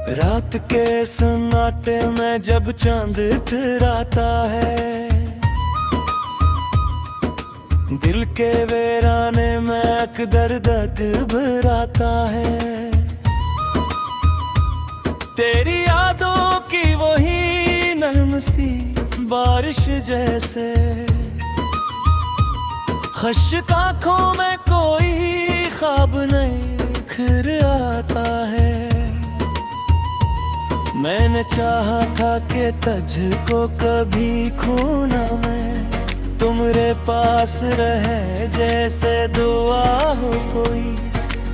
रात के सन्नाटे में जब चांद इतराता है, दिल के वीराने में अकदर दर्द भराता है। तेरी यादों की वही नरम सी बारिश जैसे, खश्क आँखों में कोई ख्वाब निखर आता है। मैंने चाहा था कि तुझको कभी खोना मैं, तुम्हारे पास रहे जैसे दुआ हो कोई,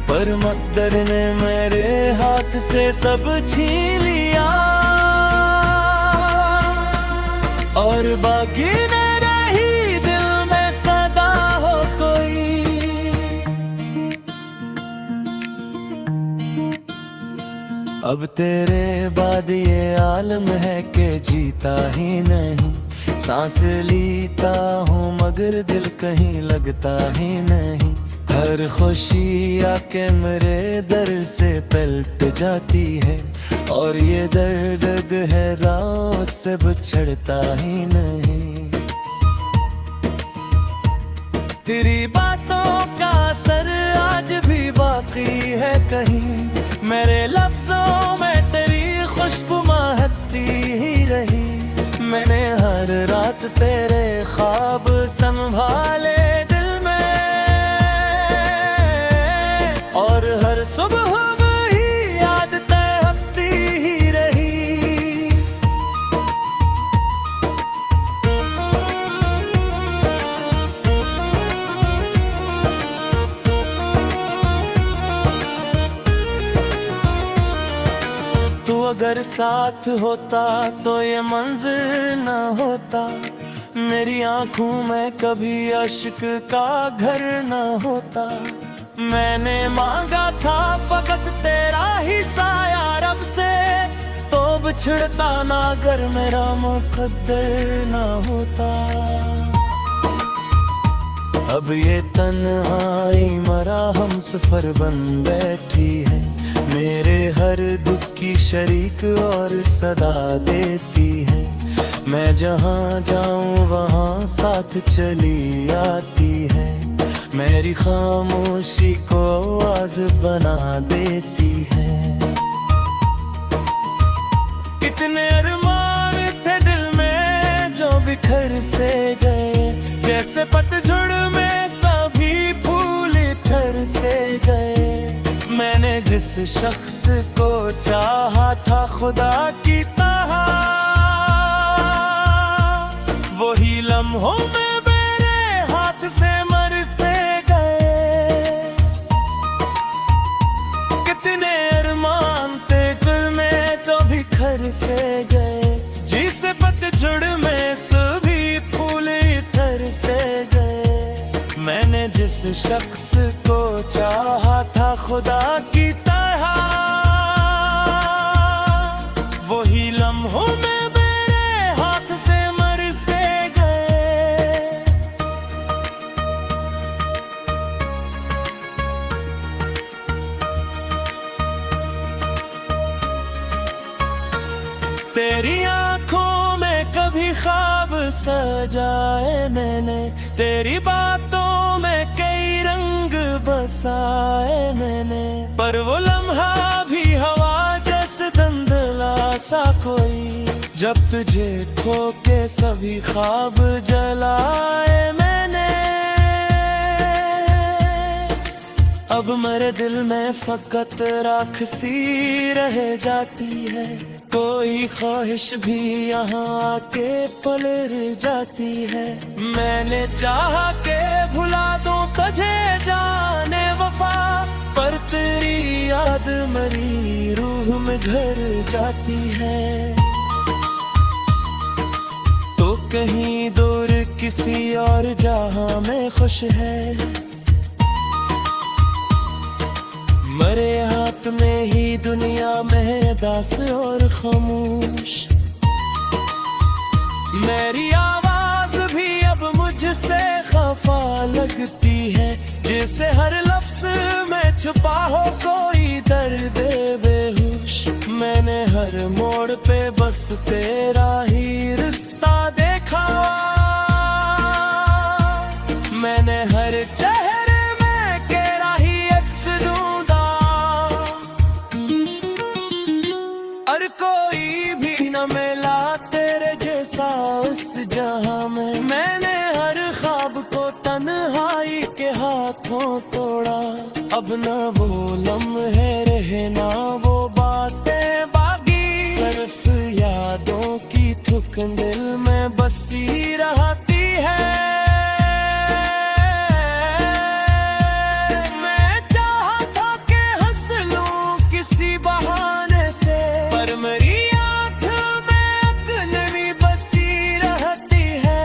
पर मकदर ने मेरे हाथ से सब छीन लिया और बाकी ने रही दिल में सदा हो कोई। अब तेरे बाद ये आलम है कि जीता ही नहीं, सांस लीता हूँ मगर दिल कहीं लगता ही नहीं। हर खुशी आके मेरे दर से पलट जाती है, और ये दर्द है रात से बिछड़ता ही नहीं। तेरी बातों का असर आज भी बाकी है कहीं, मेरे लफ्जों में तेरी खुशबू महकती ही रही। मैंने हर रात तेरे ख्वाब संभाले दिल में, और हर सुबह वही याद तड़पती ही रही। तू अगर साथ होता तो ये मंजर न होता, मेरी आंखों में कभी अश्क का घर न होता। मैंने मांगा था फकत तेरा ही साया रब से, तो बिछड़ता ना अगर मेरा मुकद्दर न होता। अब ये तन्हाई मरा हम सफर बन बैठी है, मेरे हर दुख की शरीक और सदा देती है। मैं जहाँ जाऊँ वहाँ साथ चली आती है, मेरी खामोशी को आवाज बना देती है। कितने अरमान थे दिल में जो बिखर से गए, जैसे पतझड़ में सभी फूल इतर से गए। मैंने जिस शख्स को चाहा था खुदा की तरह, वही लम्हों में मेरे हाथ से मर से गए। कितने अरमान थे दिल में जो बिखर से गए, जिसे पतझड़ में सभी फूल इतर से गए। मैंने जिस शख्स को चाहा था खुदा की तरह, वही लम्हों में मेरे हाथ से मर से गए। तेरी आंखों में कभी ख्वाब सजाए मैंने, तेरी बातों में कई रंग बसाए मैंने, पर वो लम्हा भी हवा जैसे धुंधला सा कोई, जब तुझे खो के सभी ख्वाब जलाए मैंने। अब मेरे दिल में फकत राख सी रह जाती है, कोई ख्वाहिश भी यहाँ आके पलट जाती है। मैंने चाहा के भुला दूं तुझे जाने वफा, पर तेरी याद मेरी रूह में घर जाती है। तो कहीं दूर किसी और जहां में खुश है, मरे हाथ में ही दुनिया में दास और खामोश। मेरी आवाज भी अब मुझसे खफा लगती है, जैसे हर लफ्ज में छुपा हो कोई दर्द बेहोश। मैंने तेरा ही रिश्ता देखा। मैंने हर चेहरे में तेरा ही अक्स ढूंढा, और कोई भी न मिला तेरे जैसा उस जहां में। मैंने हर ख्वाब को तन्हाई के हाथों तोड़ा। अब न वो लम्हे रहे ना वो बातें बागी, सिर्फ यादों की थुक दिल में बसी रहती है। मैं चाहता कि हंस लूं किसी बहाने से, पर मेरी आँख में अकलवी बसी रहती है।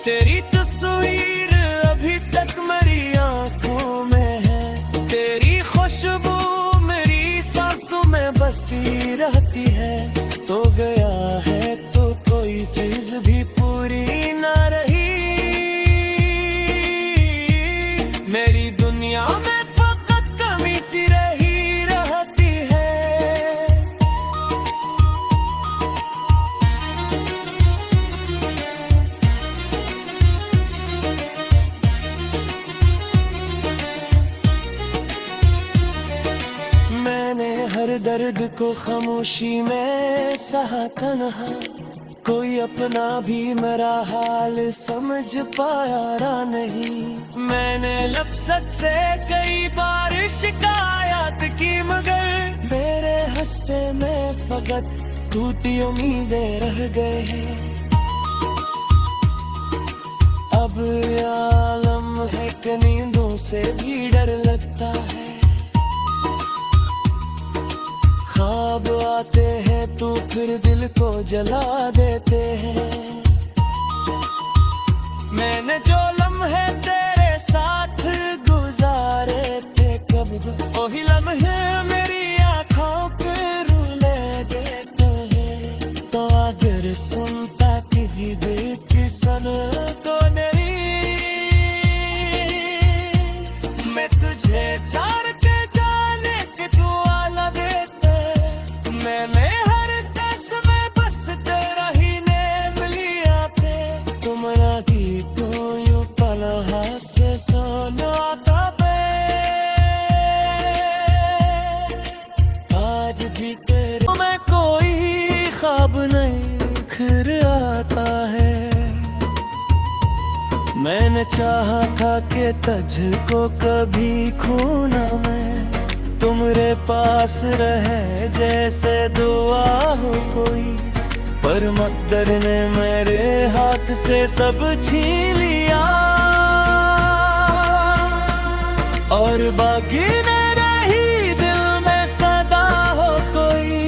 तेरी तस्वीर अभी तक मेरी आँखों में है, तेरी खुशबू मेरी सांसों में बसी रहती है। तो गया है तो कोई चीज भी पूरी ना रही, मेरी दुनिया में फकत कमी सी रही रहती है। मैंने हर दर्द को खामोशी में सहा तन्हा, कोई अपना भी मेरा हाल समझ पाया नहीं। मैंने लफ्ज़त से कई बार शिकायत की, मगर मेरे हिस्से में फकत टूटी उम्मीदें रह गए हैं। अब आलम है कि नींदों से भी डर लगता है। ख्वाब आते हैं तो फिर दिल को जला देते हैं। मैंने जो लम्हे तेरे साथ गुजारे थे कब, वही लम्हे मेरी आँखों पे रुले देते हैं। तो अगर सुनता तुझी दिल की सन तो नहीं, मैं तुझे चार के जाने के दुआ लगे। मैंने हर सांस में बस तेरा ही नाम लिया थे। तुम लगी तो यूं पलहा से सोना था पे, आज भी तेरे में कोई ख्वाब नहीं खिर आता है। मैंने चाहा था कि तुझको कभी खोना मैं, तुम्हारे पास रहे जैसे दुआ हो कोई, पर मकदर ने मेरे हाथ से सब छीन लिया, और बाकी न रही दिल में सदा हो कोई।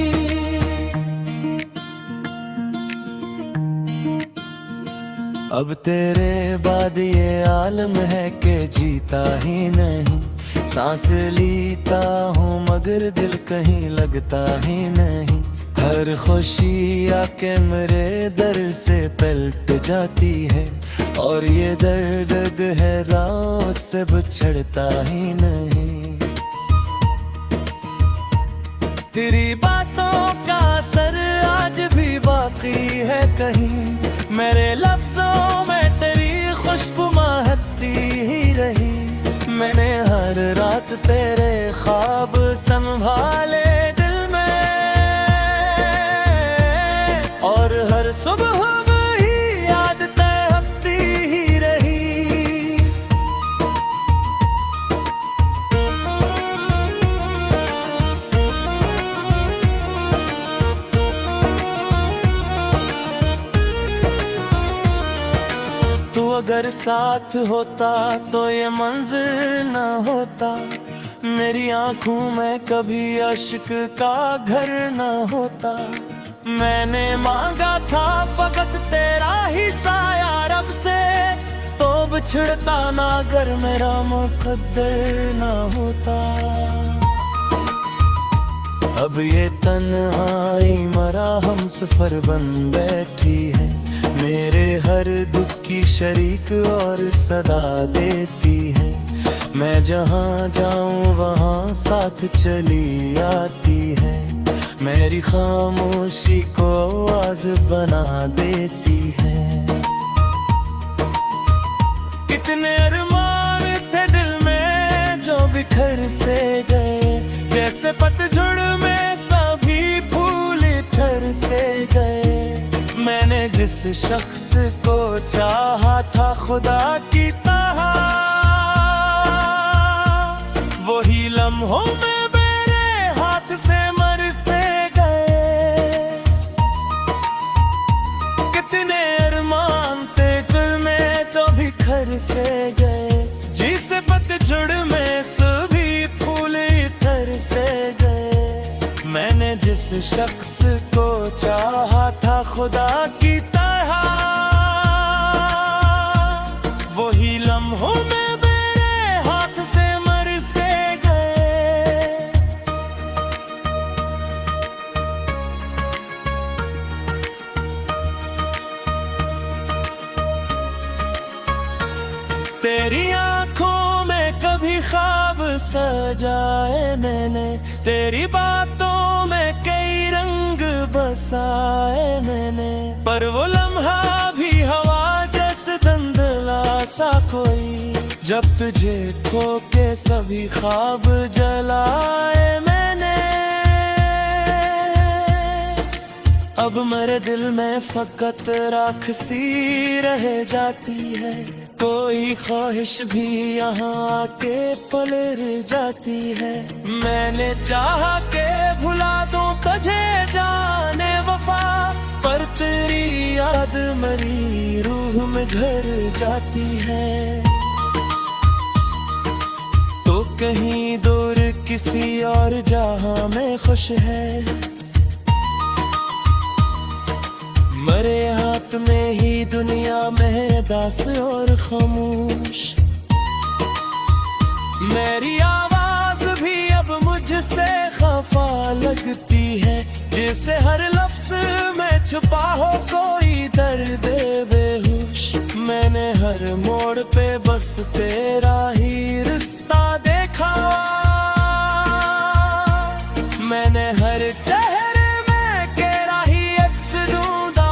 अब तेरे बाद ये आलम है कि जीता ही नहीं, सांस लीता हूँ मगर दिल कहीं लगता ही नहीं। हर खुशी आके मेरे दर से पलट जाती है, और ये दर्द है रात से बिछड़ता ही नहीं। तेरी बातों का असर आज भी बाकी है कहीं, मेरे लफ्जों में तेरी खुशबू महकती ही रही। मैंने हर रात तेरे ख्वाब संभाले दिल में, और हर सुबह वही याद तड़पती ही रही। तू अगर साथ होता तो ये मंजर न होता, मेरी आंखों में कभी अश्क का घर न होता। मैंने मांगा था फकत तेरा ही साया रब से, तो बिछड़ता ना अगर मेरा मुकद्दर न होता। अब ये तन्हाई मरा हम सफर बन बैठी है, मेरे हर दुख की शरीक और सदा देती है। मैं जहाँ जाऊँ वहाँ साथ चली आती है, मेरी खामोशी को आवाज बना देती है। कितने अरमान थे दिल में जो बिखर से गए, जैसे पतझड़ में सभी फूल झड़ से गए। मैंने जिस शख्स को चाहा था खुदा की तरह, वही लम्हों में मेरे हाथ से मर से गए। कितने अरमान थे दिल में जो बिखर से गए, जिसे पतझड़ में सभी फूल झड़ से गए। मैंने जिस शख्स को चाहा था खुदा की तरह, वही लम्हों में मेरे हाथ से मर से गए। तेरी आंखों में कभी ख्वाब सजाए मैंने, तेरी बातों में कई रंग बसाए मैंने, पर वो लम्हा भी हवा जैसे धुंधला सा कोई, जब तुझे खो के सभी ख्वाब जलाए मैंने। अब मेरे दिल में फकत राख सी रह जाती है, कोई ख्वाहिश भी यहाँ आके पलट जाती है। मैंने चाहा के भुला दूं तुझे जाने वफा, पर तेरी याद मेरी रूह में घर जाती है। तो कहीं दूर किसी और जहां में खुश है, मरे हाथ में ही दुनिया में दास और खामोश। मेरी आवाज भी अब मुझसे खफा लगती है, जैसे हर लफ्ज में छुपा हो कोई दर्द बेहोश। मैंने हर मोड़ पे बस तेरा ही रिश्ता देखा, मैंने हर चेहरे में तेरा ही अक्स ढूंढा,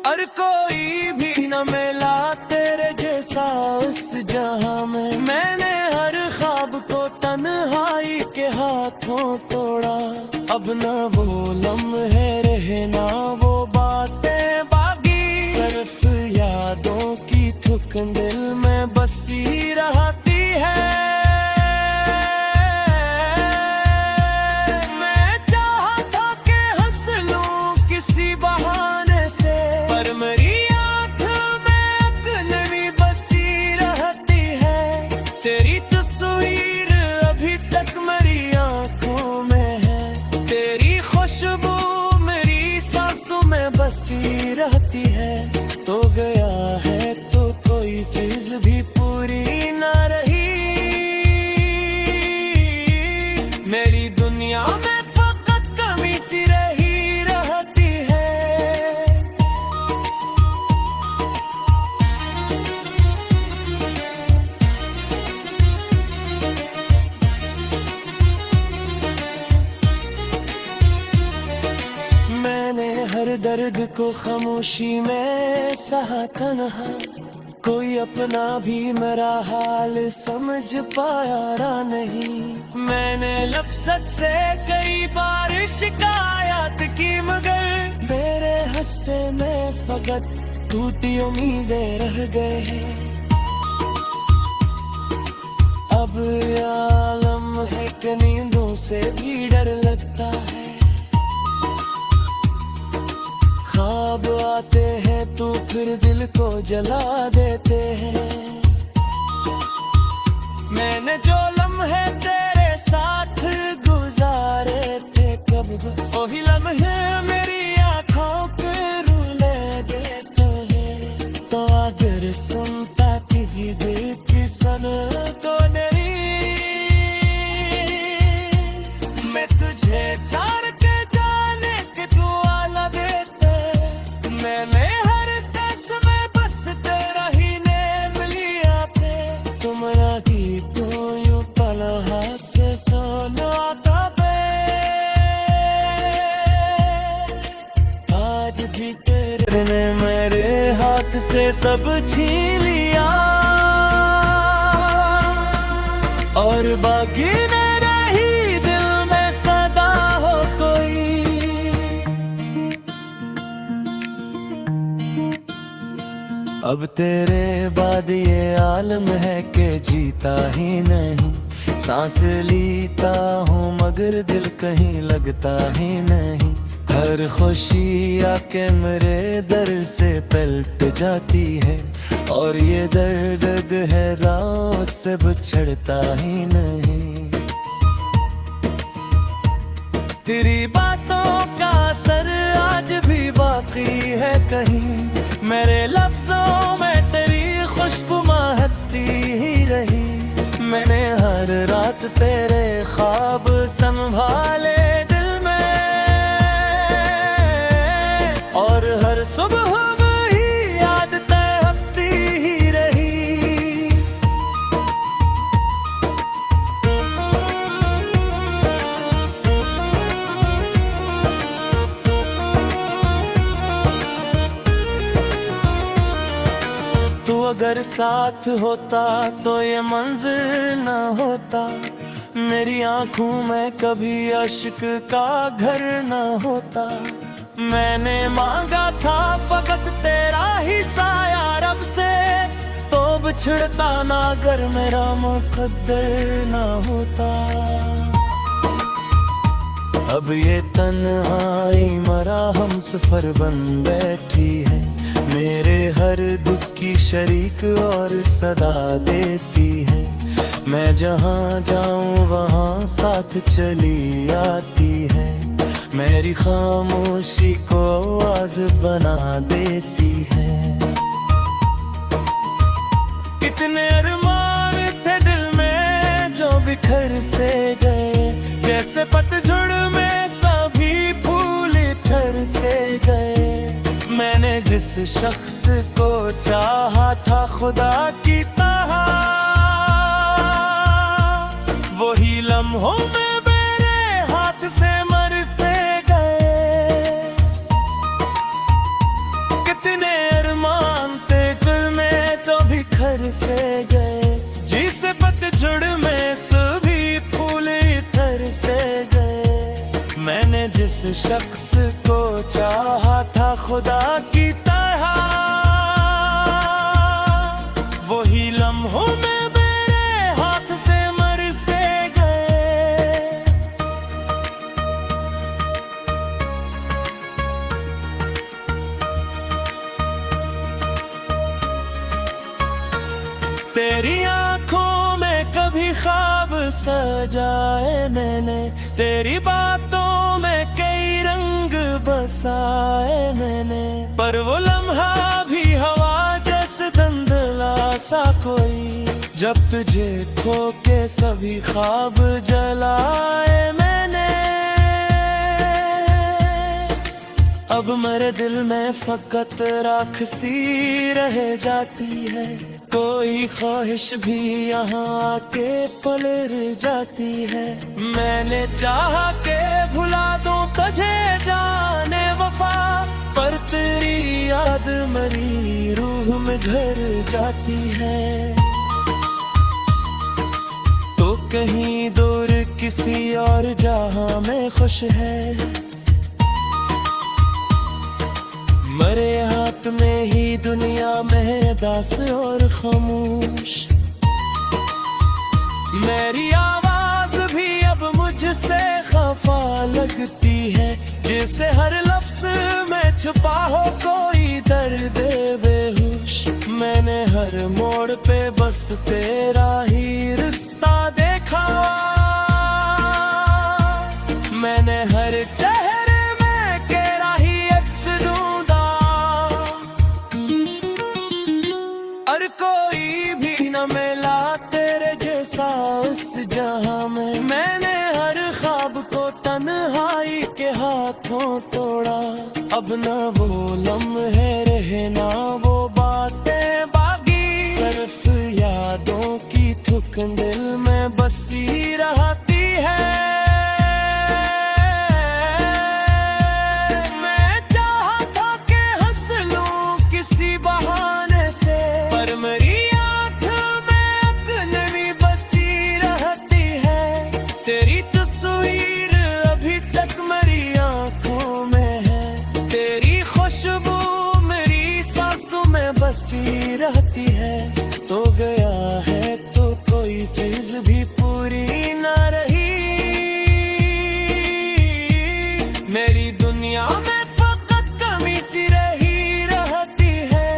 और कोई भी न मिला तेरे जैसा उस जहां में। मैंने हर ख्वाब को तन्हाई के हाथों तोड़ा, अब न वो लम्हे रहे ना वो बातें बाकी, सिर्फ यादों की थुक दिल में बसी रहती है। मैं चाहता कि हंस लूं किसी बहाने से, पर मेरी आंख में अकलवी बसी रहती है। तेरी तस्वीर अभी तक मेरी आंखों में है, तेरी खुशबू मेरी सांसों में बसी रहती है। तो गया है तो कोई चीज भी पूरी ना रही, मेरी दुनिया में फकत कमी सी रही रहती है। मैंने हर दर्द को खामोशी में सहा तन्हा, कोई अपना भी मेरा हाल समझ पाया नहीं। मैंने लफ्ज़ से कई बार शिकायत की, मगर मेरे हिस्से में फकत टूटी उम्मीदें रह गए हैं। अब आलम है कि नींदों से भी डर लगता है, ख्वाब आते हैं तो फिर दिल को जला देते हैं। मैंने जो लम्हे तेरे साथ गुजारे थे कब, वही लम्हे मेरी आंखों पे रुले देते हैं। तो अगर सुनता कि दिल की सन तो नहीं, मैं तुझे चार के जाने के तू आला देते। मैंने हर सांस में बस तेरा ही नेम लिया थे, तुम ना की तो यूं सब छीन लिया और बाकी न रही दिल में सदा हो कोई। अब तेरे बाद ये आलम है कि जीता ही नहीं, सांस लीता हूँ मगर दिल कहीं लगता ही नहीं। हर खुशी आके मेरे दर से पलट जाती है और ये दर्द है रात से बिछड़ता ही नहीं। तेरी बातों का असर आज भी बाकी है कहीं, मेरे लफ्जों में तेरी खुशबू महकती ही रही। मैंने हर रात तेरे ख्वाब संभाले दिल में और हर सुबह वही याद तड़पती ही रही। तू अगर साथ होता तो ये मंजिल न होता, मेरी आंखों में कभी अश्क का घर न होता। मैंने मांगा था फकत तेरा ही साया रब से, तो बिछड़ता ना अगर मेरा मुकद्दर न होता। अब ये तन्हाई मरा हम सफर बन बैठी है, मेरे हर दुख की शरीक और सदा देती है। मैं जहाँ जाऊँ वहाँ साथ चली आती है, मेरी खामोशी को आवाज बना देती है। कितने अरमान थे दिल में जो बिखर से गए, जैसे पतझड़ में सभी फूल इतर से गए। मैंने जिस शख्स को चाहा था खुदा की तरह, वही लम्हों में मेरे हाथ से मर से गए। कितने अरमान थे दिल में जो बिखर से गए, जिसे पतझड़ में सभी फूल इतर से गए। मैंने जिस शख्स को चाहा था खुदा की तरह, वही लम्हों में मेरे हाथ से मर से गए। तेरी आंखों में कभी ख्वाब सजाए मैंने, तेरी बातों में कई रंग बसाए मैंने। पर वो लम्हा भी हवा जैसे धुंधला सा कोई, जब तुझे खो के सभी ख्वाब जलाए मैंने। अब मेरे दिल में फकत राख सी रह जाती है, कोई ख्वाहिश भी यहाँ आके पलट जाती है। मैंने चाहा के भुला दूं तुझे जाने वफा, पर तेरी याद मेरी रूह में घर जाती है। तो कहीं दूर किसी और जहां में खुश है, मरे हाथ में ही दुनिया में दास और खामोश। मेरी आवाज भी अब मुझसे खफा लगती है, जैसे हर लफ्ज में छुपा हो कोई दर्द बेहोश। मैंने हर मोड़ पे बस तेरा ही रिश्ता देखा, मैंने हर चेहरे में तेरा ही अक्स ढूंढा। और कोई भी न मिला तेरे जैसा उस जहां में, मैंने हर ख्वाब को तन्हाई के हाथों तोड़ा। अब न वो लम्हे रहे ना वो बातें बाकी, सिर्फ यादों की थुक दिल में बसी रहती है। मैं चाहता कि हंस लूं किसी बहाने रहती है। तो गया है तो कोई चीज भी पूरी ना रही। मेरी दुनिया में फकत कमी सी रही रहती है।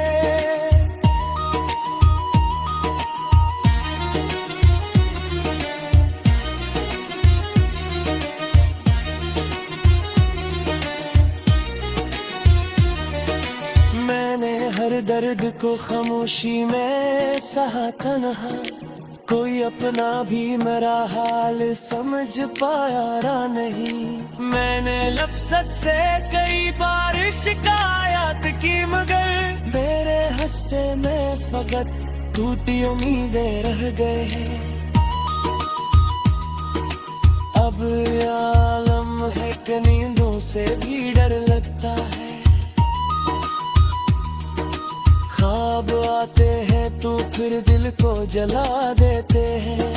मैंने हर दर्द को खामोशी में सहा तन्हा। कोई अपना भी मेरा हाल समझ पाया नहीं। मैंने लफ्ज़त से कई बार शिकायत की मगर मेरे हिस्से में फकत टूटी उम्मीदें रह गए हैं। अब आलम है कि नींदों से भी डर लगता है। ख्वाब आते हैं तो फिर दिल को जला देते हैं।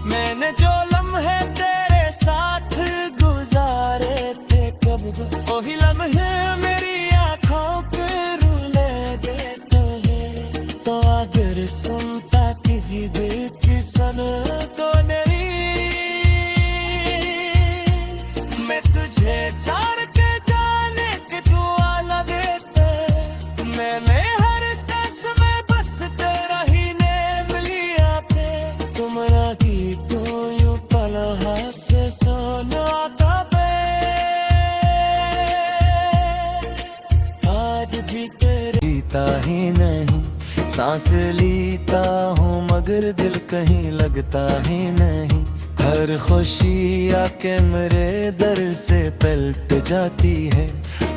मैंने जो लम्हे तेरे साथ गुजारे थे कब वही लम्हे मेरी आंखों के रुले देते हैं। तो अगर सुनता किसी दिल की सन तो नहीं मैं तुझे चार के जाने के दुआ देते। मैंने हर सांस में बस तेरा ही नाम लिया थे। तुम्हारा गीत यूं पलहा से सुनाता पे आज भी तेरे जीता ही नहीं। सांस लीता हूँ मगर दिल कहीं लगता ही नहीं। हर खुशी आके मेरे दर से पलट जाती है।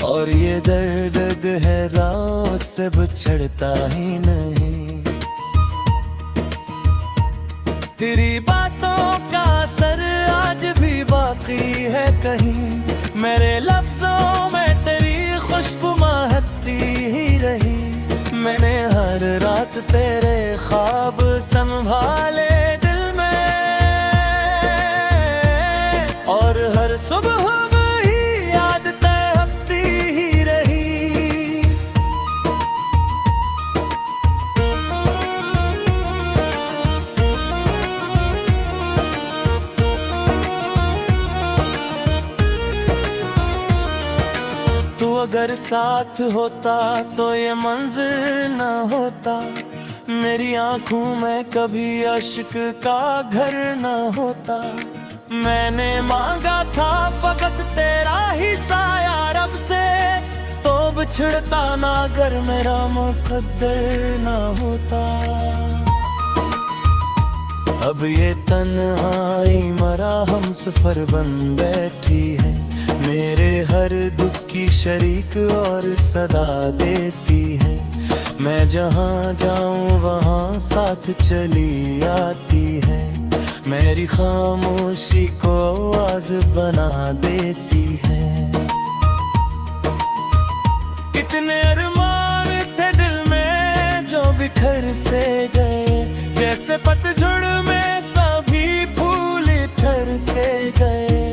और ये दर्द है रात से बिछड़ता ही नहीं। तेरी बातों का असर आज भी बाकी है कहीं। मेरे लफ्जों में तेरी खुशबू महकती ही रही। मैंने हर रात तेरे ख्वाब संभाले दिल में। और हर सुबह वही याद तड़पती ही रही। तू अगर साथ होता तो ये मंजर न होता। मेरी आंखों में कभी अश्क का घर न होता। मैंने मांगा था फकत तेरा ही साया रब से। तो बिछड़ता ना अगर मेरा मुकद्दर ना होता। अब ये तन्हाई मरा हम सफर बन बैठी है। मेरे हर दुख की शरीक और सदा देती है। मैं जहाँ जाऊँ वहाँ साथ चली आती है। मेरी खामोशी को आवाज बना देती है। कितने अरमान थे दिल में जो बिखर से गए। जैसे पतझड़ में सभी फूल ठर से गए।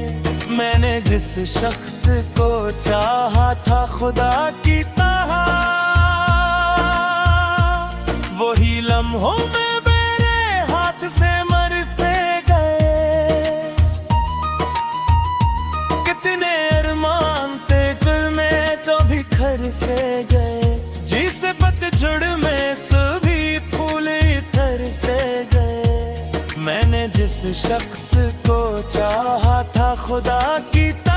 मैंने जिस शख्स को चाहा था खुदा की तरह वही लम्हों में मेरे हाथ से मर से गए। कितने अरमान थे दिल में जो बिखर से गए। जिसे पतझड़ में सभी फूल इतर से गए। मैंने जिस शख्स को चाहा था खुदा की तरह